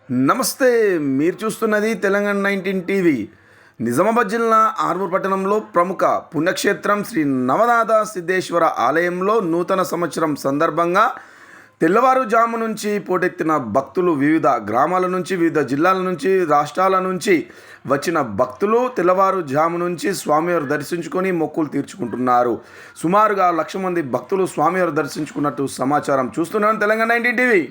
నమస్తే, మీరు చూస్తున్నది తెలంగాణ 19 టీవీ. నిజామాబాద్ జిల్లా ఆర్మూర్ పట్టణంలో ప్రముఖ పుణ్యక్షేత్రం శ్రీ నవనాథ సిద్ధేశ్వర ఆలయంలో నూతన సంవత్సరం సందర్భంగా తెల్లవారుజాము నుంచి పోటెత్తిన భక్తులు వివిధ గ్రామాల నుంచి, వివిధ జిల్లాల నుంచి, రాష్ట్రాల నుంచి వచ్చిన భక్తులు తెల్లవారుజాము నుంచి స్వామివారు దర్శించుకొని మొక్కులు తీర్చుకుంటున్నారు. సుమారుగా 1,00,000 మంది భక్తులు స్వామివారు దర్శించుకున్నట్టు సమాచారం. చూస్తున్నాను తెలంగాణ 19 టీవీ.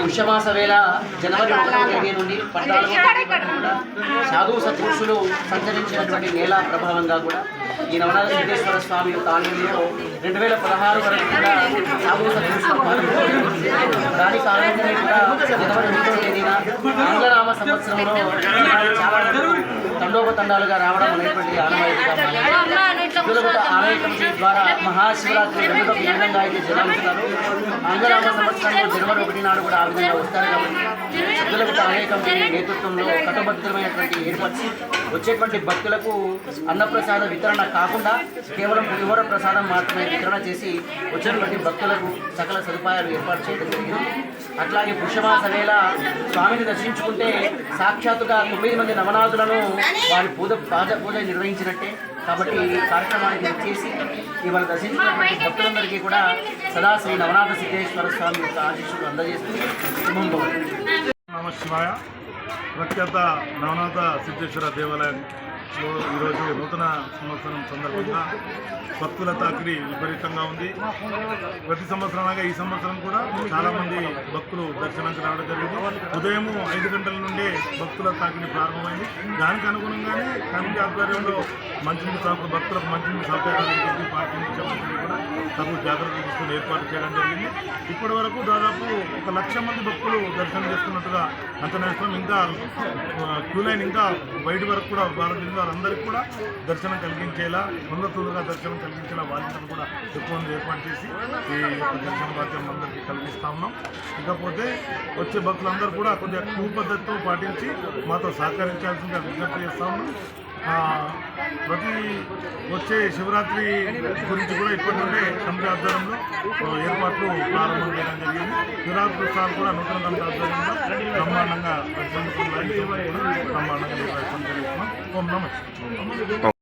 ఉషమాస వేళ జనవరి 1 నుండి 14 సాధు సత్పురుషులు సంచరించినటువంటి నేల ప్రభావంగా కూడా ఈ నవనాథ సిద్ధేశ్వర స్వామి యొక్క ఆలయంలో 2016 వరకు కూడా సాధు సత్పురుషులు దాని కారణంగా కూడా జనవరి 1వ తేదీన ఆంగ్లనామ సంవత్సరంలో చాలా తండోపతండాలుగా రావడం అనేటువంటి ఆనవాయితీగా ఆలయ కమిటీ ద్వారా మహాశివరాత్రి వెనుక ఈ విధంగా అయితే జనాలుతున్నారు. ఆంగ్లనామ సంవత్సరంలో జనవరి 1 నాడు కూడా ఆ విధంగా వస్తారు కాబట్టి సభ్యులకు ఆలయ కమిటీ నేతృత్వంలో కట్టుబద్ధమైనటువంటి ఏర్పరిచి వచ్చేటువంటి భక్తులకు అన్నప్రసాద వితరణ కాకుండా కేవలం పులిహోర ప్రసాదం మాత్రమే వితరణ చేసి వచ్చినటువంటి భక్తులకు సకల సదుపాయాలు ఏర్పాటు చేయడం జరిగింది. అట్లాగే పుష్యమాస వేళ స్వామిని దర్శించుకుంటే సాక్షాత్తుగా 9 మంది నవనాథులను వారి పూజ నిర్వహించినట్టే. కాబట్టి ఈ కార్యక్రమానికి వచ్చేసి ఇవాళ దర్శించినటువంటి భక్తులందరికీ కూడా సదాశ్రీ నవనాథ సిద్ధేశ్వర స్వామి యొక్క ఆశీస్సులు అందజేస్తూ శుభం భవతి. నమ శివాయ. ప్రఖ్యాత నవనాథ సిద్ధేశ్వర దేవాలయంలో ఈరోజు నూతన సంవత్సరం సందర్భంగా భక్తుల తాకిడి విపరీతంగా ఉంది. ప్రతి సంవత్సరంలాగా ఈ సంవత్సరం కూడా చాలామంది భక్తులు దర్శనానికి రావడం జరిగింది. ఉదయం 5 గంటల నుండే భక్తుల తాకిడి ప్రారంభమైంది. దానికి అనుగుణంగానే కమిటీ ఆధ్వర్యంలో భక్తులకు మంచినీటి సౌకర్యాలు పార్కింగ్ చెప్పి కూడా తగు జాగ్రత్తలు తీసుకుని ఏర్పాటు చేయడం జరిగింది. ఇప్పటి వరకు దాదాపు 1,00,000 మంది భక్తులు దర్శనం చేసుకున్నట్టుగా అంచనా వేస్తున్నాం. ఇంకా క్యూ లైన్ ఇంకా బయట వరకు కూడా భారతదేశంలో వారందరికీ కూడా దర్శనం కలిగించేలా, తొందరగా దర్శనం కలిగించేలా వాలంటీర్లు కూడా ఎక్కువ ఏర్పాటు చేసి ఈ యొక్క దర్శన భాగ్యం అందరికీ కలిగిస్తా ఉన్నాం. ఇకపోతే వచ్చే భక్తులందరూ కూడా కొద్దిగా క్యూ పద్ధతితో పాటించి మాతో సహకరించాల్సిందిగా విజ్ఞప్తి చేస్తా ఉన్నాం. ప్రతి వచ్చే శివరాత్రి గురించి కూడా ఇప్పటి నుండే కమిటీ ఆధ్వర్యంలో ఏర్పాట్లు ప్రారంభం చేయడం జరిగింది. శివరాత్రి ఉత్సవాలు కూడా నూతన కమిటీ ఆధ్వర్యంలో బ్రహ్మాండంగా బ్రహ్మాండంగా నిర్వహిస్తున్నాం. ఓం నమః.